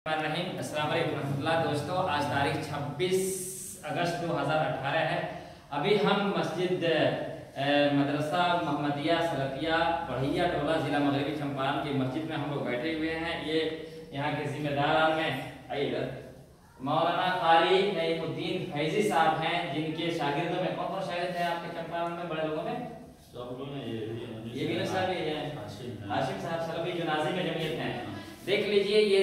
अस्सलाम वालेकुम रहमतुल्लाह। दोस्तों, आज तारीख 26 अगस्त 2018 है। अभी हम मस्जिद मदरसा मोहम्मदिया सलफिया बढ़िया टोला जिला मगरबी चंपारण की मस्जिद में हम लोग बैठे हुए हैं। ये यहाँ के जिम्मेदार में मौलाना कारी नईमुद्दीन फैजी साहब हैं, जिनके शागिर्दों में कौन कौन शागिर्द हैं आपके चंपारण में बड़े लोगों में? ये भी साहब हाशिम साहब सलफी जो नाज़िम जमीयत हैं। देख लीजिए, ये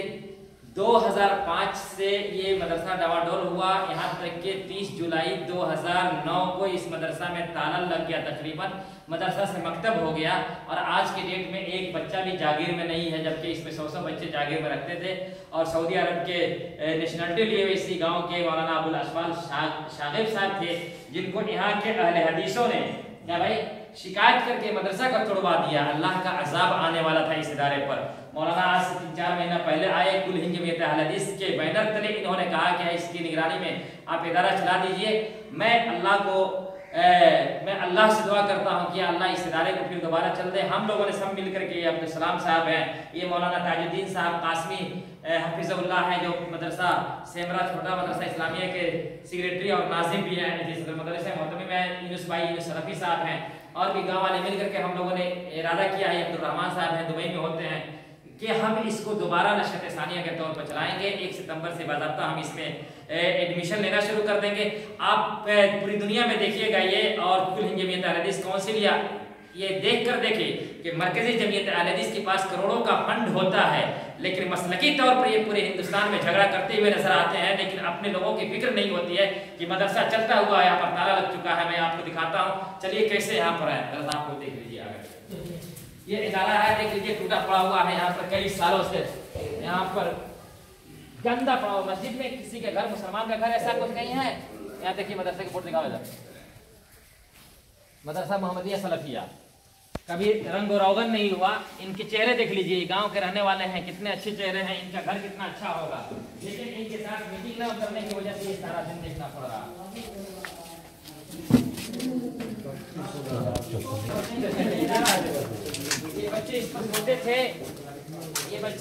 2005 से ये मदरसा डवाडोल हुआ, यहाँ तक के 30 जुलाई 2009 को इस मदरसा में ताला लग गया। तकरीबन मदरसा से मकतब हो गया और आज के डेट में एक बच्चा भी जागीर में नहीं है, जबकि इसमें 100 बच्चे जागीर में रखते थे। और सऊदी अरब के नेशनलिटी लिए हुए इसी गाँव के मौलाना अबुल अशफाल शागिब साहब थे, जिनको यहाँ के अहले हदीसों ने क्या भाई शिकायत करके मदरसा का तोड़वा दिया। अल्लाह का अजाब आने वाला था इस इदारे पर। मौलाना आज से 3-4 महीना पहले आए, कुल हिंद जमीयत अहले हदीस के बैनर तले इन्होंने कहा कि इसकी निगरानी में आप इदारा चला दीजिए। मैं अल्लाह से दुआ करता हूँ कि अल्लाह इस इदारे को फिर दोबारा चल दे। हम लोगों ने सब मिल करके, अब्दुल सलाम साहब हैं, ये मौलाना ताजुद्दीन साहब कासमी हफिज़ुल्लाह है, जो मदरसा सेमरा छोटा मदरसा इस्लामिया के सेक्रेटरी और नाजिम भी हैं, जिस मदरसे मोहतमी में यूनुस भाई यूनुस सलफी साहब हैं, और भी गाँव वाले मिल करके हम लोगों ने इरादा किया है। अब्दुल रहमान साहब हैं, दुबई में होते हैं, कि हम इसको दोबारा नशत सानिया के तौर पर चलाएंगे। 1 सितंबर से बाज़ाब्ता हम इसमें एडमिशन लेना शुरू कर देंगे। आप पूरी दुनिया में देखिएगा ये, और कुल हिंद जमीयत अहले हदीस काउंसिल या ये देख कर देखिए कि मरकजी जमीयत अहले हदीस के पास करोड़ों का फंड होता है, लेकिन मसलकी तौर पर ये पूरे हिंदुस्तान में झगड़ा करते हुए नजर आते हैं, लेकिन अपने लोगों की फिक्र नहीं होती है कि मदरसा चलता हुआ यहाँ पर ताला लग चुका है। मैं आपको दिखाता हूँ, चलिए कैसे यहाँ पर है, दरअसल आपको देख लीजिए। आगे ये इदारा है, देख लीजिए, टूटा पड़ा हुआ है यहाँ पर कई सालों से। यहाँ पर गंदा पड़ा हुआ, मस्जिद में किसी के घर, मुसलमान का घर ऐसा कुछ नहीं है। यहाँ देखिए मदरसे की फोटो दिखाओ, मदरसा मोहम्मदिया सलफिया, कभी रंग और रोगन नहीं हुआ। इनके चेहरे देख लीजिए, गांव के रहने वाले हैं, कितने अच्छे चेहरे हैं, इनका घर कितना अच्छा होगा, लेकिन इनके साथ मीटिंग न करने की वजह से ये सारा दिन देखना पड़ रहा। ये बच्चे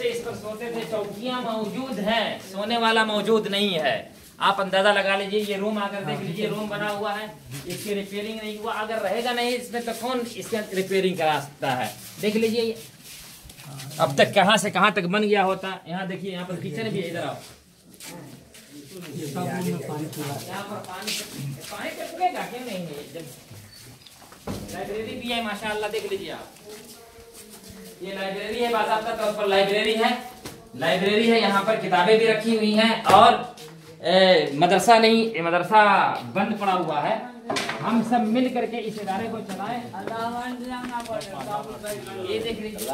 इस पर सोते थे, चौकियां मौजूद हैं, सोने वाला मौजूद नहीं है। आप अंदाजा लगा लीजिए। ये रूम आकर देख लीजिए, रूम बना हुआ है, इसकी रिपेयरिंग नहीं हुआ। अगर रहेगा नहीं इसमें तो कौन इसका रिपेयरिंग करा सकता है? देख लीजिए अब तक कहां से कहां तक बन गया होता। यहाँ देखिए, यहाँ पर किचन भी है, इधर आओ, यहाँ पर पानी टपकेगा क्यों नहीं है? जब लाइब्रेरी भी है माशाअल्लाह, देख लीजिए आप, ये लाइब्रेरी है, बाकायदा तौर पर लाइब्रेरी है। यहाँ पर किताबें भी रखी हुई हैं, और मदरसा नहीं, मदरसा बंद पड़ा हुआ है। हम सब मिल करके इस इदारे को चलाएं। ये देख लीजिए,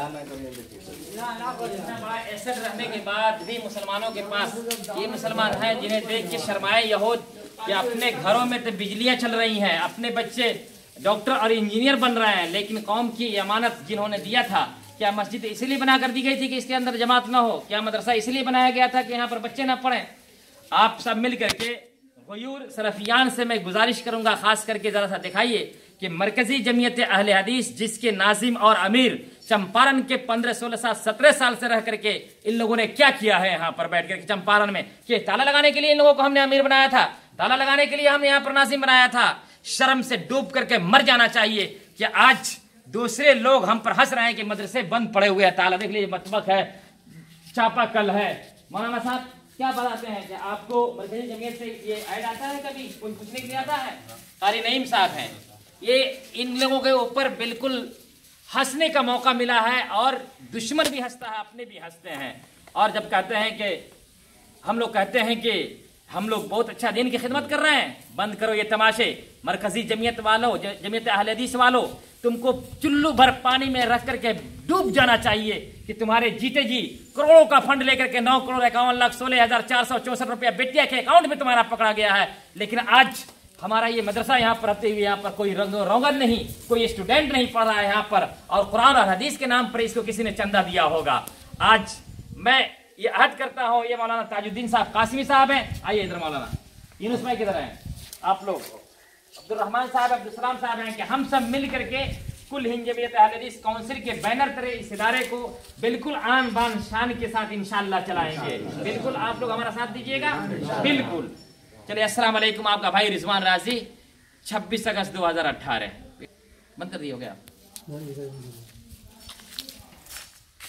इतना बड़ा एसेट रहने के बाद भी मुसलमानों के पास, ये मुसलमान हैं जिन्हें देख के शर्माए यहूद कि अपने घरों में तो बिजलियां चल रही हैं, अपने बच्चे डॉक्टर और इंजीनियर बन रहे हैं, लेकिन कौम की अमानत जिन्होंने दिया था, क्या मस्जिद इसलिए बना कर दी गई थी कि इसके अंदर जमात ना हो? क्या मदरसा इसलिए बनाया गया था कि यहाँ पर बच्चे ना पढ़ें? आप सब मिल करके गयूर सलफियान से मैं गुजारिश करूंगा, खास करके जरा सा दिखाइए कि मरकजी जमीयत अहले हदीस, जिसके नाजिम और अमीर चंपारण के 15, 16, 17 साल से रह करके इन लोगों ने क्या किया है यहाँ पर बैठ करके चंपारण में, कि ताला लगाने के लिए इन लोगों को हमने अमीर बनाया था, ताला लगाने के लिए हमने यहाँ पर नाजिम बनाया था। शर्म से डूब करके मर जाना चाहिए कि आज दूसरे लोग हम पर हंस रहे हैं कि मदरसे बंद पड़े हुए हैं, ताला देख लीजिए, मतबख है, चापाकल है। मौलाना साहब क्या बताते हैं कि आपको मरकजी जमीयत से ये ऐड आता है, कभी कोई पूछने के लिए आता है? कारी नईम साहब हैं, ये इन लोगों के ऊपर बिल्कुल हंसने का मौका मिला है, और दुश्मन भी हंसता है, अपने भी हंसते हैं। और जब कहते हैं कि हम लोग कहते हैं कि हम लोग बहुत अच्छा दीन की खिदमत कर रहे हैं, बंद करो ये तमाशे। मरकजी जमीयत वालों, जमीयत अहले हदीस वालों, तुमको चुल्लू भर पानी में रख करके डूब जाना चाहिए कि तुम्हारे जीते जी करोड़ों का फंड लेकर के 9,51,16,464 रुपया बेटिया के अकाउंट में तुम्हारा पकड़ा गया है। लेकिन आज हमारा ये मदरसा यहाँ पर रहते हुए यहाँ पर कोई रोगन नहीं, कोई स्टूडेंट नहीं पढ़ रहा है यहाँ पर, और कुरान और हदीस के नाम पर इसको किसी ने चंदा दिया होगा। आज मैं ये अहद करता हूँ, ये मौलाना ताजुद्दीन साहब कासमी साहब हैं, आइए इधर, मौलाना यूनुस भाई किधर हैं आप लोग, अब्दुल रहमान साहब, अब्दुल सलाम साहब हैं, कि हम सब मिल करके कुल हिंद जमीयत अहले हदीस काउंसिल के बैनर तले इस इदारे को बिल्कुल आन बान शान के साथ इंशाअल्लाह चलाएंगे। बिल्कुल आप लोग हमारा साथ दीजिएगा। बिल्कुल चलिए, अस्सलाम वालेकुम। आपका भाई रिजवान राजी, 26 अगस्त 2018। बंद कर दिए हो गया?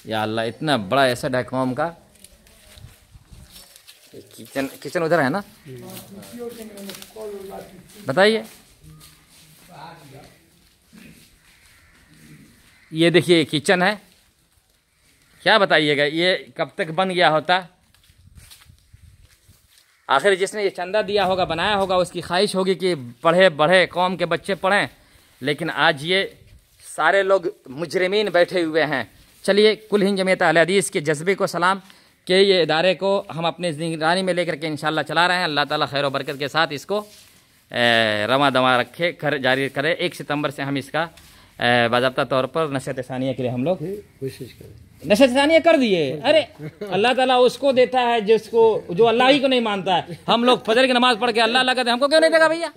या अल्लाह, इतना बड़ा एसेट है कौम का। किचन उधर है ना, बताइए। ये देखिए किचन है, क्या बताइएगा ये कब तक बन गया होता। आखिर जिसने ये चंदा दिया होगा, बनाया होगा, उसकी ख्वाहिश होगी कि पढ़े बढ़े, कौम के बच्चे पढ़ें, लेकिन आज ये सारे लोग मुजरिमीन बैठे हुए हैं। चलिए, कुल हिंद जमीयत अहले हदीस के जज्बे को सलाम कि ये इदारे को हम अपने निगरानी में लेकर के इंशाअल्लाह चला रहे हैं। अल्लाह ताला खैर व बरकत के साथ इसको रमा दमा रखे, जारी करे। 1 सितंबर से हम इसका बाज़ाब्ता तौर पर नशत सानिया के लिए हम लोग कोशिश करें। नशत सानिया कर दिए। अरे अल्लाह ताला उसको देता है जिसको, जो अल्लाह ही को नहीं मानता है। हम लोग फजर की नमाज पढ़ के अल्लाह अल्लाह कहते हैं, हमको क्यों नहीं देगा भैया?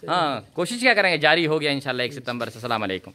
हाँ, कोशिश क्या करेंगे, जारी हो गया इंशाअल्लाह 1 सितंबर से। अस्सलाम वालेकुम।